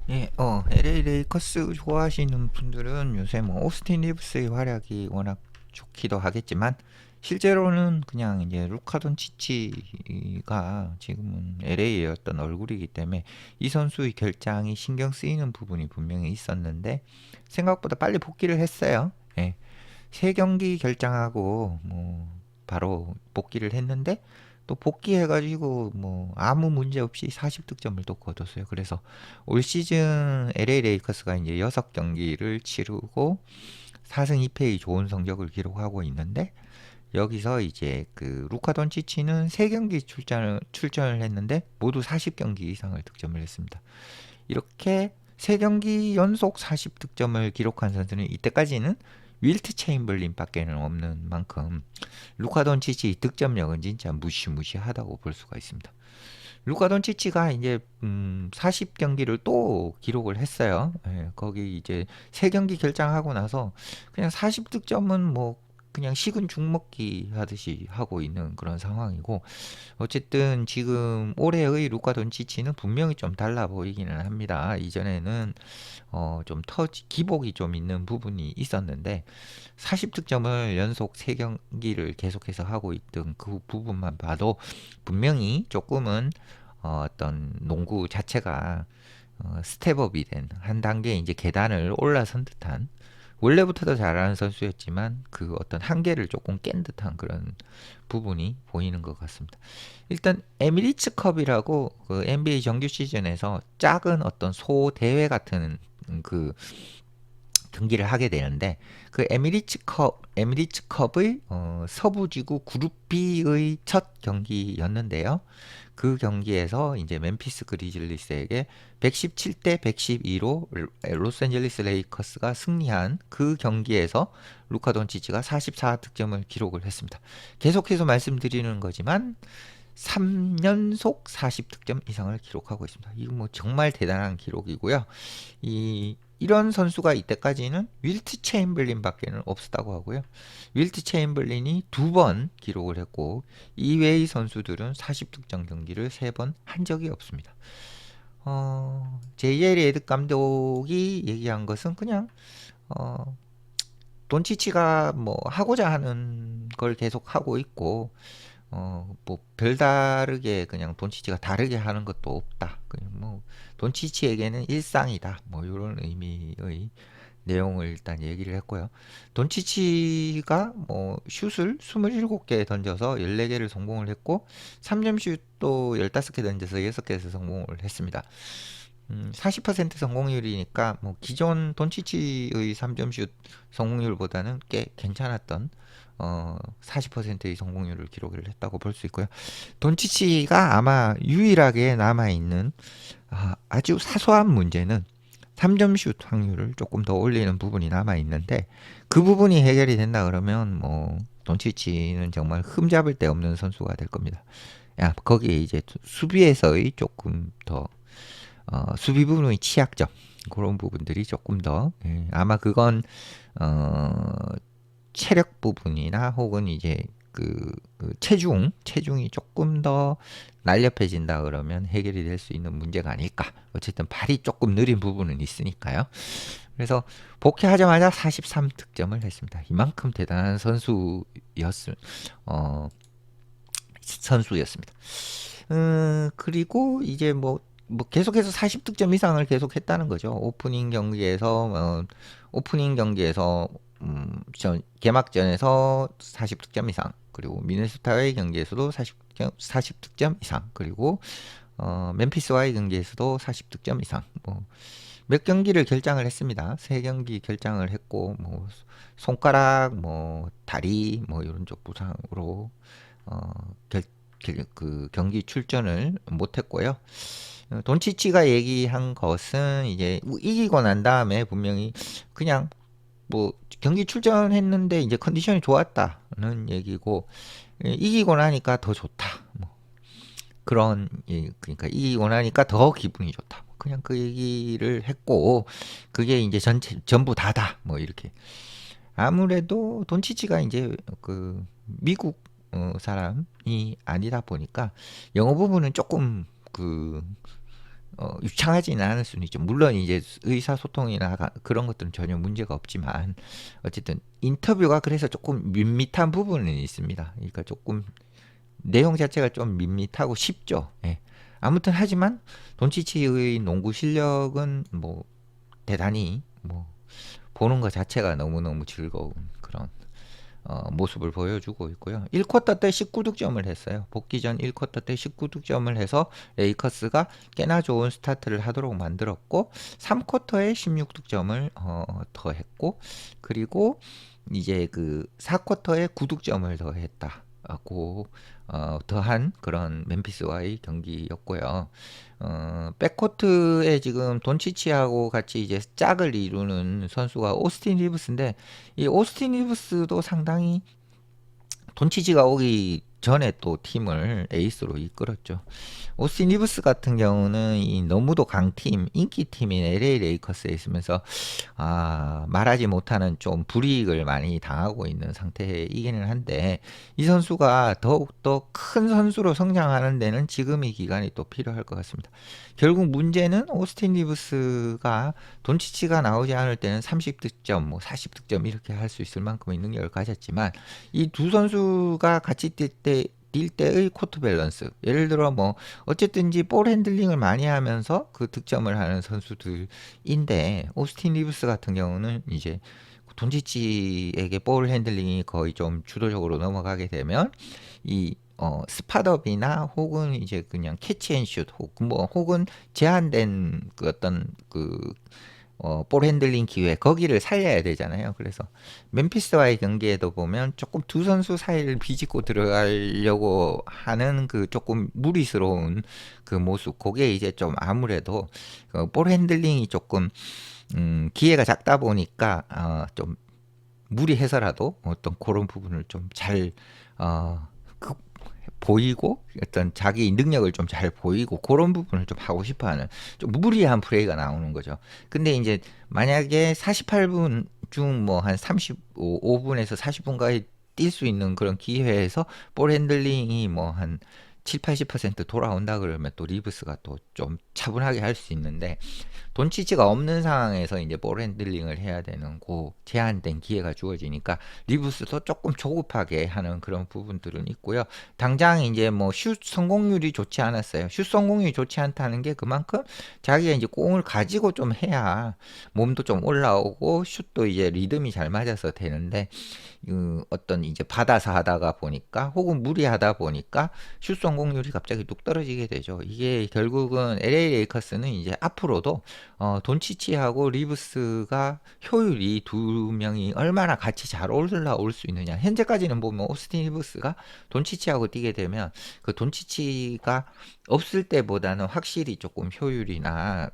예, LA 레이커스 좋아하시는 분들은 요새 뭐 오스틴 리브스의 활약이 워낙 좋기도 하겠지만 실제로는 그냥 이제 루카 돈치치가 지금은 LA의 어떤 얼굴이기 때문에 이 선수의 결장이 신경 쓰이는 부분이 분명히 있었는데 생각보다 빨리 복귀를 했어요. 예, 세 경기 결장하고 뭐 바로 복귀를 했는데 또 복귀해가지고 뭐 아무 문제 없이 40득점을 또 거뒀어요. 그래서 올 시즌 LA 레이커스가 이제 6경기를 치르고 4승 2패의 좋은 성적을 기록하고 있는데 여기서 이제 그 루카 돈치치는 3경기 출전을 했는데 모두 40경기 이상을 득점을 했습니다. 이렇게 3경기 연속 40득점을 기록한 선수는 이때까지는 윌트 체인벌린밖에는 없는 만큼 루카 돈치치 득점력은 진짜 무시무시하다고 볼 수가 있습니다. 루카 돈치치가 이제 40경기를 또 기록을 했어요. 예, 거기 이제 3경기 결장하고 나서 그냥 40득점은 뭐 그냥 식은 죽 먹기 하듯이 하고 있는 그런 상황이고 어쨌든 지금 올해의 루카 돈치치는 분명히 좀 달라 보이기는 합니다. 이전에는 좀 기복이 좀 있는 부분이 있었는데 40득점을 연속 3경기를 계속해서 하고 있던 그 부분만 봐도 분명히 조금은 어떤 농구 자체가 스텝업이 된 한 단계 이제 계단을 올라선 듯한 원래부터도 잘하는 선수였지만 그 어떤 한계를 조금 깬 듯한 그런 부분이 보이는 것 같습니다. 일단 에미리츠컵이라고 그 NBA 정규 시즌에서 작은 어떤 소 대회 같은 그 경기를 하게 되는데 그 에미리츠컵의 서부지구 그룹 B의 첫 경기였는데요. 그 경기에서 이제 멤피스 그리즐리스에게 117대 112로 로스앤젤레스 레이커스가 승리한 그 경기에서 루카 돈치치가 44득점을 기록을 했습니다. 계속해서 말씀드리는 거지만 3연속 40득점 이상을 기록하고 있습니다. 이거 뭐 정말 대단한 기록이고요. 이런 선수가 이때까지는 윌트 체인벌린밖에는 없었다고 하고요. 윌트 체인벌린이 2번 기록을 했고 이외의 선수들은 40득점 경기를 3번 한 적이 없습니다. JJ 레드 감독이 얘기한 것은 그냥 어, 돈치치가 뭐 하고자 하는 걸 계속 하고 있고 뭐 별다르게 그냥 돈치치가 다르게 하는 것도 없다. 그냥 뭐 돈치치에게는 일상이다. 뭐 이런 의미의 내용을 일단 얘기를 했고요. 돈치치가 뭐 슛을 27개 던져서 14개를 성공을 했고 3점 슛도 15개 던져서 6개에서 성공을 했습니다. 40% 성공률이니까 뭐 기존 돈치치의 3점 슛 성공률보다는 꽤 괜찮았던 40%의 성공률을 기록을 했다고 볼 수 있고요. 돈치치가 아마 유일하게 남아있는 아주 사소한 문제는 3점 슛 확률을 조금 더 올리는 부분이 남아있는데 그 부분이 해결이 된다 그러면 뭐 돈치치는 정말 흠잡을 데 없는 선수가 될 겁니다. 야, 거기에 이제 수비에서의 조금 더 수비 부분의 취약점 그런 부분들이 조금 더 아마 그건 어, 체력 부분이나 혹은 이제 그 체중이 조금 더 날렵해진다 그러면 해결이 될 수 있는 문제가 아닐까. 어쨌든 발이 조금 느린 부분은 있으니까요. 그래서 복귀하자마자 43득점을 했습니다. 이만큼 대단한 어, 선수였습니다. 그리고 이제 뭐 계속해서 40득점 이상을 계속했다는 거죠. 오프닝 경기에서 개막전에서 40득점 이상, 그리고 미네소타와의 경기에서도 40득점 이상, 그리고 멤피스와의 경기에서도 40득점 이상. 뭐 몇 경기를 결장을 했습니다. 3경기 결장을 했고 뭐 손가락, 뭐 다리, 뭐 이런 쪽 부상으로 어, 그 경기 출전을 못했고요. 돈치치가 얘기한 것은 이제 이기고 난 다음에 분명히 그냥 뭐 경기 출전했는데 이제 컨디션이 좋았다는 얘기고 이기고 나니까 더 좋다. 뭐 그런 그러니까 이기고 나니까 더 기분이 좋다. 뭐 그냥 그 얘기를 했고 그게 이제 전부 다다. 뭐 이렇게 아무래도 돈치치가 이제 그 미국 사람이 아니다 보니까 영어 부분은 조금 그 유창하지는 않을 수는 있죠. 물론 이제 의사소통이나 그런 것들은 전혀 문제가 없지만 어쨌든 인터뷰가 그래서 조금 밋밋한 부분은 있습니다. 그러니까 조금 내용 자체가 좀 밋밋하고 쉽죠. 예. 아무튼 하지만 돈치치의 농구 실력은 뭐 대단히 뭐 보는 것 자체가 너무너무 즐거운 그런 모습을 보여주고 있고요. 1쿼터 때 19득점을 했어요. 복귀 전 1쿼터 때 19득점을 해서 레이커스가 꽤나 좋은 스타트를 하도록 만들었고 3쿼터에 16득점을 더 했고 그리고 이제 그 4쿼터에 9득점을 더 했다고 더한 그런 멤피스와의 경기였고요. 백코트에 지금 돈치치하고 같이 이제 짝을 이루는 선수가 오스틴 리브스인데 이 오스틴 리브스도 상당히 돈치치가 오기 전에 또 팀을 에이스로 이끌었죠. 오스틴 리브스 같은 경우는 이 너무도 강팀, 인기팀인 LA 레이커스에 있으면서 말하지 못하는 좀 불이익을 많이 당하고 있는 상태이기는 한데 이 선수가 더욱더 큰 선수로 성장하는 데는 지금의 기간이 또 필요할 것 같습니다. 결국 문제는 오스틴 리브스가 돈치치가 나오지 않을 때는 30득점, 뭐 40득점 이렇게 할 수 있을 만큼의 능력을 가졌지만 이 두 선수가 같이 뛸 때의 코트 밸런스 예를 들어 뭐 어쨌든지 볼 핸들링을 많이 하면서 그 득점을 하는 선수들인데 오스틴 리브스 같은 경우는 이제 돈치치에게 볼 핸들링이 거의 좀 주도적으로 넘어가게 되면 이 스팟업이나 혹은 이제 그냥 캐치앤슛 혹은 제한된 그 어떤 볼 핸들링 기회 거기를 살려야 되잖아요. 그래서 멤피스와의 경기에도 보면 조금 두 선수 사이를 비집고 들어가려고 하는 그 조금 무리스러운 그 모습 그게 이제 좀 아무래도 볼 핸들링이 조금 기회가 작다 보니까 좀 무리해서라도 어떤 그런 부분을 좀 잘 보이고 어떤 자기 능력을 좀 잘 보이고 그런 부분을 좀 하고 싶어하는 좀 무리한 플레이가 나오는 거죠. 근데 이제 만약에 48분 중 뭐 한 35분에서 40분까지 뛸 수 있는 그런 기회에서 볼 핸들링이 뭐 한 7, 80% 돌아온다 그러면 또 리브스가 또 좀 차분하게 할 수 있는데 돈치치가 없는 상황에서 이제 볼 핸들링을 해야 되는 고 제한된 기회가 주어지니까 리브스도 조금 조급하게 하는 그런 부분들은 있고요. 당장 이제 뭐 슛 성공률이 좋지 않았어요. 슛 성공률이 좋지 않다는 게 그만큼 자기가 이제 공을 가지고 좀 해야 몸도 좀 올라오고 슛도 이제 리듬이 잘 맞아서 되는데 어떤 이제 받아서 하다가 보니까 혹은 무리하다 보니까 슛 성공률이 갑자기 뚝 떨어지게 되죠. 이게 결국은 LA 레이커스는 이제 앞으로도 돈치치하고 리브스가 효율이 두 명이 얼마나 같이 잘 올라올 수 있느냐. 현재까지는 보면 오스틴 리브스가 돈치치하고 뛰게 되면 그 돈치치가 없을 때보다는 확실히 조금 효율이나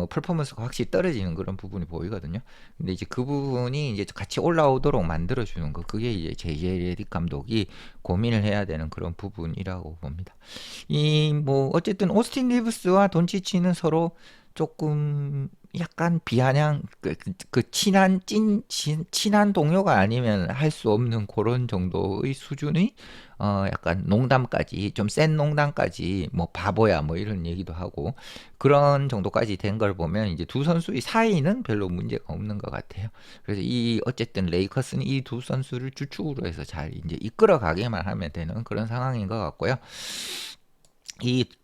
퍼포먼스가 확실히 떨어지는 그런 부분이 보이거든요. 근데 이제 그 부분이 이제 같이 올라오도록 만들어주는 거, 그게 이제 JJ 레딕 감독이 고민을 해야 되는 그런 부분이라고 봅니다. 뭐 어쨌든 오스틴 리브스와 돈치치는 서로 조금 약간 비아냥 친한 동료가 아니면 할 수 없는 그런 정도의 수준의 약간 농담까지 좀 센 농담까지 뭐 바보야 뭐 이런 얘기도 하고 그런 정도까지 된 걸 보면 이제 두 선수의 사이는 별로 문제가 없는 것 같아요. 그래서 이 어쨌든 레이커스는 이 두 선수를 주축으로 해서 잘 이제 이끌어 가게만 하면 되는 그런 상황인 것 같고요.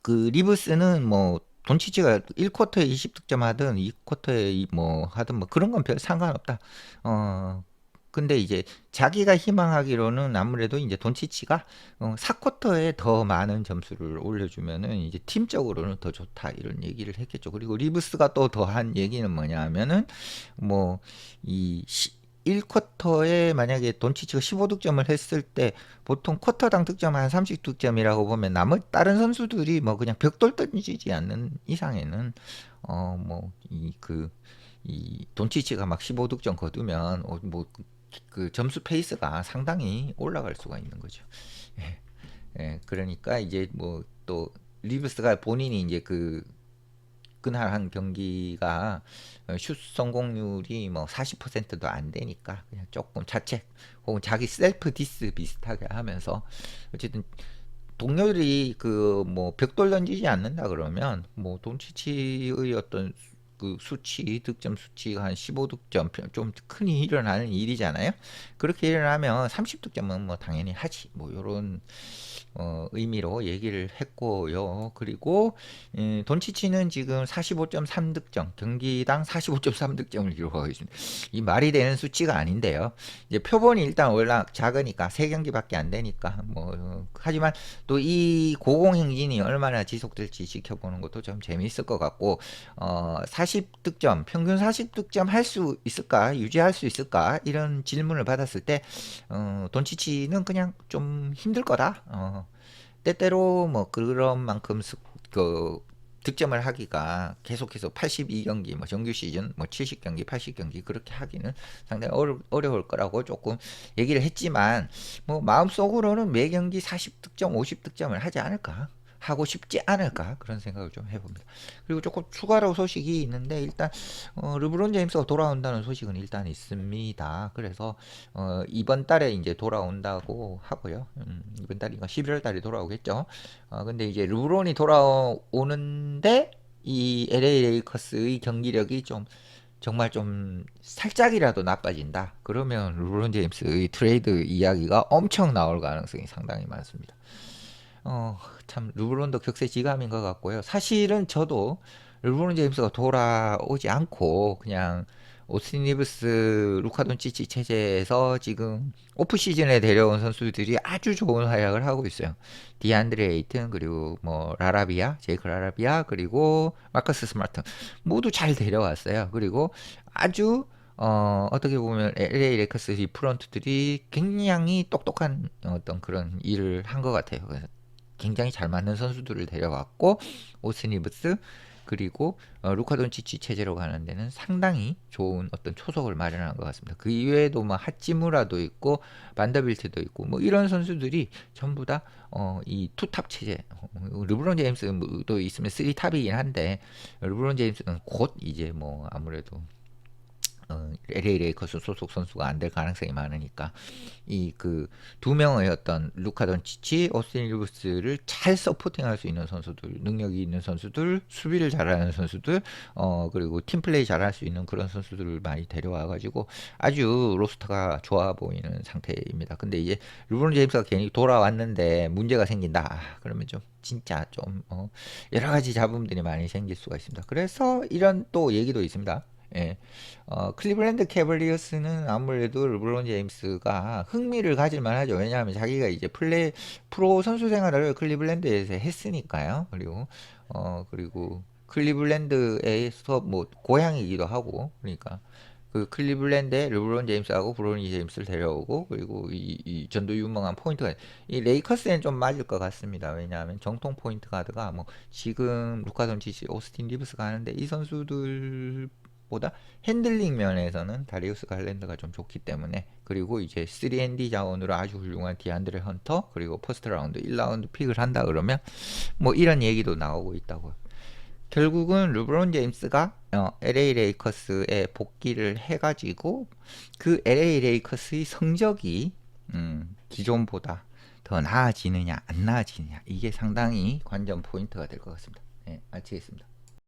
리브스는 뭐 돈치치가 1쿼터에 20득점 하든 2쿼터에 뭐 하든 뭐 그런 건 별 상관없다. 근데 이제 자기가 희망하기로는 아무래도 이제 돈치치가 4쿼터에 더 많은 점수를 올려주면은 이제 팀적으로는 더 좋다 이런 얘기를 했겠죠. 그리고 리브스가 또 더한 얘기는 뭐냐 하면은 뭐이 1쿼터에 만약에 돈치치가 15득점을 했을 때 보통 쿼터당 득점 한 30득점이라고 보면 다른 선수들이 뭐 그냥 벽돌 던지지 않는 이상에는 이 돈치치가 막 15득점 거두면 그 점수 페이스가 상당히 올라갈 수가 있는 거죠. 예, 그러니까 이제 뭐 또 리브스가 본인이 이제 그날 한 경기가 슛 성공률이 뭐 40%도 안 되니까 그냥 조금 자책 혹은 자기 셀프 디스 비슷하게 하면서 어쨌든 동료들이 그 뭐 벽돌 던지지 않는다 그러면 뭐 돈치치의 어떤 그 수치 득점 수치가 한 15득점 좀 흔히 일어나는 일이잖아요. 그렇게 일어나면 30득점은 뭐 당연히 하지. 뭐 요런 의미로 얘기를 했고요. 그리고 돈치치는 지금 45.3득점, 경기당 45.3득점을 기록하고 있습니다. 이 말이 되는 수치가 아닌데요. 이제 표본이 일단 워낙 작으니까 3경기밖에 안 되니까 뭐 하지만 또 이 고공행진이 얼마나 지속될지 지켜보는 것도 좀 재미있을 것 같고 40득점, 평균 40득점 할 수 있을까? 유지할 수 있을까? 이런 질문을 받았을 때 돈치치는 그냥 좀 힘들 거다. 때때로 뭐 그런 만큼 그 득점을 하기가 계속해서 82경기 뭐 정규 시즌 뭐 70경기 80경기 그렇게 하기는 상당히 어려울 거라고 조금 얘기를 했지만 뭐 마음속으로는 매 경기 40득점 50득점을 하지 않을까 하고 싶지 않을까 그런 생각을 좀 해봅니다. 그리고 조금 추가로 소식이 있는데 일단 르브론 제임스가 돌아온다는 소식은 일단 있습니다. 그래서 이번 달에 이제 돌아온다고 하고요. 이번 달인가 11월 달에 돌아오겠죠. 근데 이제 르브론이 돌아오는데 이 LA 레이커스의 경기력이 좀 정말 좀 살짝이라도 나빠진다. 그러면 르브론 제임스의 트레이드 이야기가 엄청 나올 가능성이 상당히 많습니다. 참 르브론도 격세지감인 것 같고요. 사실은 저도 르브론 제임스가 돌아오지 않고 그냥 오스틴 리브스, 루카 돈치치 체제에서 지금 오프 시즌에 데려온 선수들이 아주 좋은 활약을 하고 있어요. 디안드레 에이튼 그리고 뭐 라라비아, 제이크 라라비아 그리고 마커스 스마트 모두 잘 데려왔어요. 그리고 아주 어떻게 보면 LA 레이커스 이 프런트들이 굉장히 똑똑한 어떤 그런 일을 한 것 같아요. 그래서 굉장히 잘 맞는 선수들을 데려왔고 오스틴 리브스 그리고 루카 돈치치 체제로 가는 데는 상당히 좋은 어떤 초석을 마련한 것 같습니다. 그 이외에도 뭐 하치무라도 있고 반더빌트도 있고 뭐 이런 선수들이 전부 다 이 투탑 체제 르브론 제임스도 있으면 3탑이긴 한데 르브론 제임스는 곧 이제 뭐 아무래도 LA 레이커스 소속 선수가 안 될 가능성이 많으니까 이 그 두 명의 어떤 루카 돈치치, 오스틴 리브스를 잘 서포팅할 수 있는 선수들, 능력이 있는 선수들, 수비를 잘하는 선수들, 그리고 팀 플레이 잘할 수 있는 그런 선수들을 많이 데려와 가지고 아주 로스터가 좋아 보이는 상태입니다. 근데 이제 르브론 제임스가 괜히 돌아왔는데 문제가 생긴다. 그러면 좀 진짜 좀 여러 가지 잡음들이 많이 생길 수가 있습니다. 그래서 이런 또 얘기도 있습니다. 예. 클리블랜드 캐벌리어스는 아무래도 르브론 제임스가 흥미를 가질 만하죠. 왜냐하면 자기가 이제 프로 선수 생활을 클리블랜드에서 했으니까요. 그리고 클리블랜드에서 뭐 고향이기도 하고 그러니까 그 클리블랜드에 르브론 제임스하고 브로니 제임스를 데려오고 그리고 이 전도 유망한 포인트 가드 이 레이커스엔 좀 맞을 것 같습니다. 왜냐하면 정통 포인트 가드가 뭐 지금 루카 돈치치, 오스틴 리브스가 하는데 이 선수들 보다 핸들링 면에서는 다리우스 갈랜드가 좀 좋기 때문에 그리고 이제 3&D 자원으로 아주 훌륭한 디안드레 헌터 그리고 퍼스트 라운드 1라운드 픽을 한다 그러면 뭐 이런 얘기도 나오고 있다고요. 결국은 르브론 제임스가 LA 레이커스에 복귀를 해가지고 그 LA 레이커스의 성적이 기존보다 더 나아지느냐 안 나아지느냐 이게 상당히 관전 포인트가 될 것 같습니다. 네, 마치겠습니다.